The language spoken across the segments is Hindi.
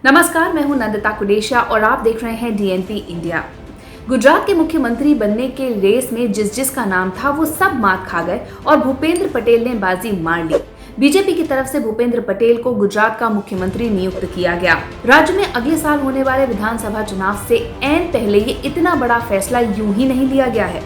नमस्कार, मैं हूं नंदिता कुडेशा और आप देख रहे हैं डीएनपी इंडिया। गुजरात के मुख्यमंत्री बनने के रेस में जिसका नाम था वो सब मात खा गए और भूपेंद्र पटेल ने बाजी मार ली। बीजेपी की तरफ से भूपेंद्र पटेल को गुजरात का मुख्यमंत्री नियुक्त किया गया। राज्य में अगले साल होने वाले विधानसभा चुनाव से ऐन पहले ये इतना बड़ा फैसला यूं ही नहीं लिया गया है।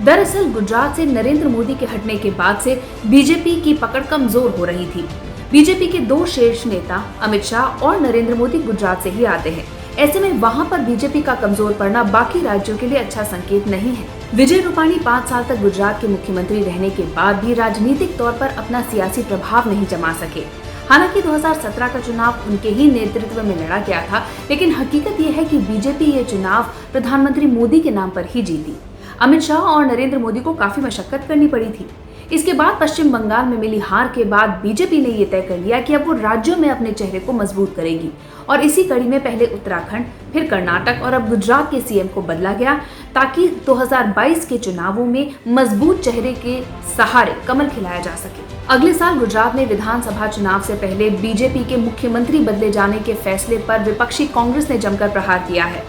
दरअसल गुजरात से नरेंद्र मोदी के हटने के बाद से बीजेपी की पकड़ कमजोर हो रही थी। बीजेपी के दो शीर्ष नेता अमित शाह और नरेंद्र मोदी गुजरात से ही आते हैं। ऐसे में वहां पर बीजेपी का कमजोर पड़ना बाकी राज्यों के लिए अच्छा संकेत नहीं है। विजय रूपाणी 5 साल तक गुजरात के मुख्यमंत्री रहने के बाद भी राजनीतिक तौर पर अपना सियासी प्रभाव नहीं जमा सके। हालांकि 2017 का चुनाव उनके ही नेतृत्व में लड़ा गया था, लेकिन हकीकत यह है कि बीजेपी ये चुनाव प्रधानमंत्री मोदी के नाम पर ही जीती। अमित शाह और नरेंद्र मोदी को काफी मशक्कत करनी पड़ी थी। इसके बाद पश्चिम बंगाल में मिली हार के बाद बीजेपी ने ये तय कर लिया कि अब वो राज्यों में अपने चेहरे को मजबूत करेगी और इसी कड़ी में पहले उत्तराखंड, फिर कर्नाटक और अब गुजरात के सीएम को बदला गया ताकि 2022 के चुनावों में मजबूत चेहरे के सहारे कमल खिलाया जा सके। अगले साल गुजरात में विधानसभा चुनाव से पहले बीजेपी के मुख्यमंत्री बदले जाने के फैसले पर विपक्षी कांग्रेस ने जमकर प्रहार किया है।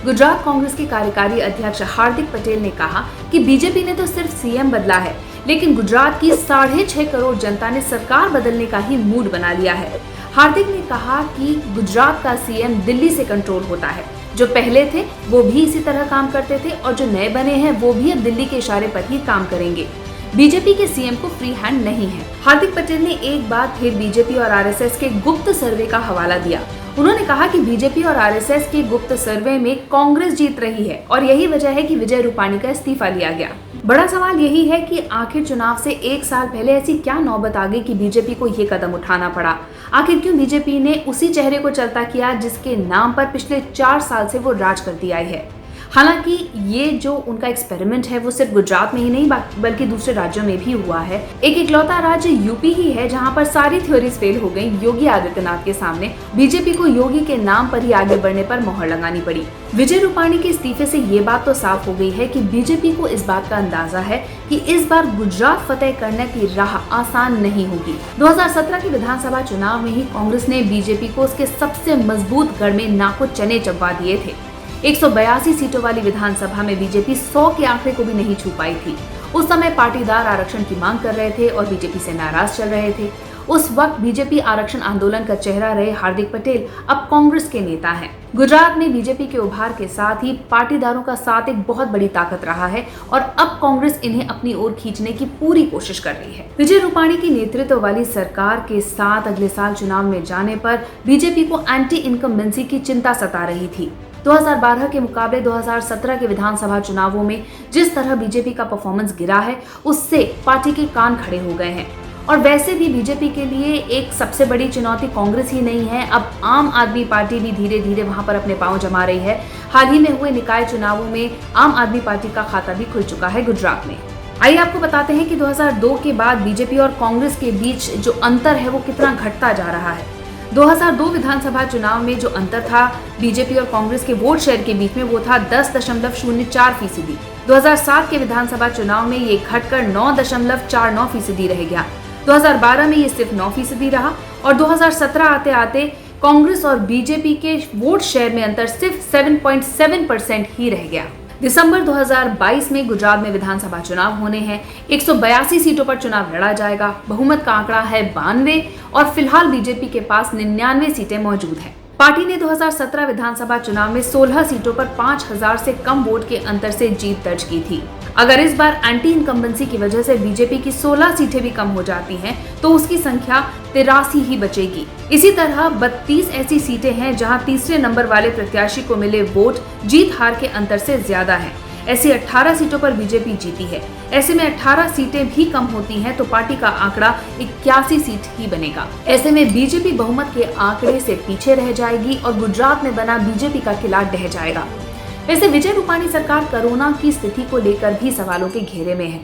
गुजरात कांग्रेस के कार्यकारी अध्यक्ष हार्दिक पटेल ने कहा कि बीजेपी ने तो सिर्फ सीएम बदला है, लेकिन गुजरात की 6.5 करोड़ जनता ने सरकार बदलने का ही मूड बना लिया है। हार्दिक ने कहा कि गुजरात का सीएम दिल्ली से कंट्रोल होता है। जो पहले थे वो भी इसी तरह काम करते थे और जो नए बने हैं वो भी अब दिल्ली के इशारे पर ही काम करेंगे। बीजेपी के सीएम को फ्री हैंड नहीं है। हार्दिक पटेल ने एक बार फिर बीजेपी और आरएसएस के गुप्त सर्वे का हवाला दिया। उन्होंने कहा कि बीजेपी और आरएसएस के गुप्त सर्वे में कांग्रेस जीत रही है और यही वजह है कि विजय रूपाणी का इस्तीफा लिया गया। बड़ा सवाल यही है कि आखिर चुनाव से 1 साल पहले ऐसी क्या नौबत आ गई कि बीजेपी को ये कदम उठाना पड़ा। आखिर क्यों बीजेपी ने उसी चेहरे को चलता किया जिसके नाम पर पिछले 4 साल से वो राज करती आई है। हालांकि ये जो उनका एक्सपेरिमेंट है वो सिर्फ गुजरात में ही नहीं बल्कि दूसरे राज्यों में भी हुआ है। एक इकलौता राज्य यूपी ही है जहां पर सारी थ्योरीज फेल हो गई योगी आदित्यनाथ के सामने। बीजेपी को योगी के नाम पर ही आगे बढ़ने पर मोहर लगानी पड़ी। विजय रूपाणी के इस्तीफे से ये बात तो साफ हो गई है कि बीजेपी को इस बात का अंदाजा है कि इस बार गुजरात फतेह करने की राह आसान नहीं होगी। 2017 के विधानसभा चुनाव में ही कांग्रेस ने बीजेपी को उसके सबसे मजबूत गढ़ में नाको चने चबवा दिए थे। 182 सीटों वाली विधानसभा में बीजेपी 100 के आंकड़े को भी नहीं छू पाई थी। उस समय पाटीदार आरक्षण की मांग कर रहे थे और बीजेपी से नाराज चल रहे थे। उस वक्त बीजेपी आरक्षण आंदोलन का चेहरा रहे हार्दिक पटेल अब कांग्रेस के नेता हैं। गुजरात में बीजेपी के उभार के साथ ही पाटीदारों का साथ एक बहुत बड़ी ताकत रहा है और अब कांग्रेस इन्हें अपनी ओर खींचने की पूरी कोशिश कर रही है। विजय रूपाणी की नेतृत्व वाली सरकार के साथ अगले साल चुनाव में जाने पर बीजेपी को एंटी इनकम्बेंसी की चिंता सता रही थी। 2012 के मुकाबले 2017 के विधानसभा चुनावों में जिस तरह बीजेपी का परफॉर्मेंस गिरा है उससे पार्टी के कान खड़े हो गए हैं। और वैसे भी बीजेपी के लिए एक सबसे बड़ी चुनौती कांग्रेस ही नहीं है, अब आम आदमी पार्टी भी धीरे धीरे वहां पर अपने पांव जमा रही है। हाल ही में हुए निकाय चुनावों में आम आदमी पार्टी का खाता भी खुल चुका है गुजरात में। आइए आपको बताते हैं कि 2002 के बाद बीजेपी और कांग्रेस के बीच जो अंतर है वो कितना घटता जा रहा है। 2002 विधानसभा चुनाव में जो अंतर था बीजेपी और कांग्रेस के वोट शेयर के बीच में वो था 10.04%। 2007 के विधानसभा चुनाव में ये घटकर 9.49% रह गया। 2012 में ये सिर्फ 9% रहा और 2017 आते आते कांग्रेस और बीजेपी के वोट शेयर में अंतर सिर्फ 7.7% ही रह गया। दिसंबर 2022 में गुजरात में विधानसभा चुनाव होने हैं। 182 सीटों पर चुनाव लड़ा जाएगा। बहुमत का आंकड़ा है 92 और फिलहाल बीजेपी के पास 99 सीटें मौजूद हैं। पार्टी ने 2017 विधानसभा चुनाव में 16 सीटों पर 5000 से कम वोट के अंतर से जीत दर्ज की थी। अगर इस बार एंटी इनकम्बेंसी की वजह से बीजेपी की 16 सीटें भी कम हो जाती हैं, तो उसकी संख्या 83 ही बचेगी। इसी तरह 32 ऐसी सीटें हैं जहां तीसरे नंबर वाले प्रत्याशी को मिले वोट जीत हार के अंतर से ज्यादा हैं। ऐसी 18 सीटों पर बीजेपी जीती है। ऐसे में 18 सीटें भी कम होती हैं तो पार्टी का आंकड़ा 81 सीट ही बनेगा। ऐसे में बीजेपी बहुमत के आंकड़े से पीछे रह जाएगी और गुजरात में बना बीजेपी का किला ढह जाएगा। वैसे विजय रूपाणी सरकार कोरोना की स्थिति को लेकर भी सवालों के घेरे में है।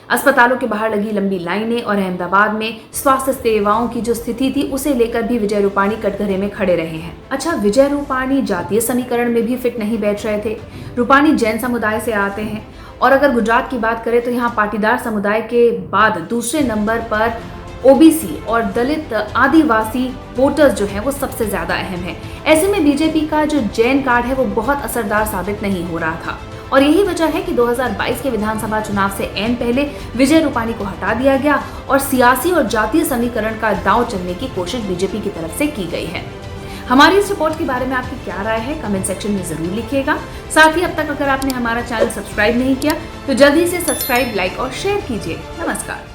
अस्पतालों के बाहर लगी लंबी लाइनें और अहमदाबाद में स्वास्थ्य सेवाओं की जो स्थिति थी उसे लेकर भी विजय रूपाणी कटघरे में खड़े रहे हैं। अच्छा, विजय रूपाणी जातीय समीकरण में भी फिट नहीं बैठ रहे थे। रूपाणी जैन समुदाय से आते हैं और अगर गुजरात की बात करें तो यहाँ पाटीदार समुदाय के बाद दूसरे नंबर पर ओबीसी और दलित आदिवासी वोटर्स जो हैं वो सबसे ज्यादा अहम हैं। ऐसे में बीजेपी का जो जैन कार्ड है वो बहुत असरदार साबित नहीं हो रहा था और यही वजह है कि 2022 के विधानसभा चुनाव से ऐन पहले विजय रूपाणी को हटा दिया गया और सियासी और जातीय समीकरण का दांव चलने की कोशिश बीजेपी की तरफ से की गई है। हमारी इस रिपोर्ट के बारे में आपकी क्या राय है, कमेंट सेक्शन में जरूर लिखिएगा। साथ ही अब तक अगर आपने हमारा चैनल सब्सक्राइब नहीं किया तो जल्दी से सब्सक्राइब, लाइक और शेयर कीजिए। नमस्कार।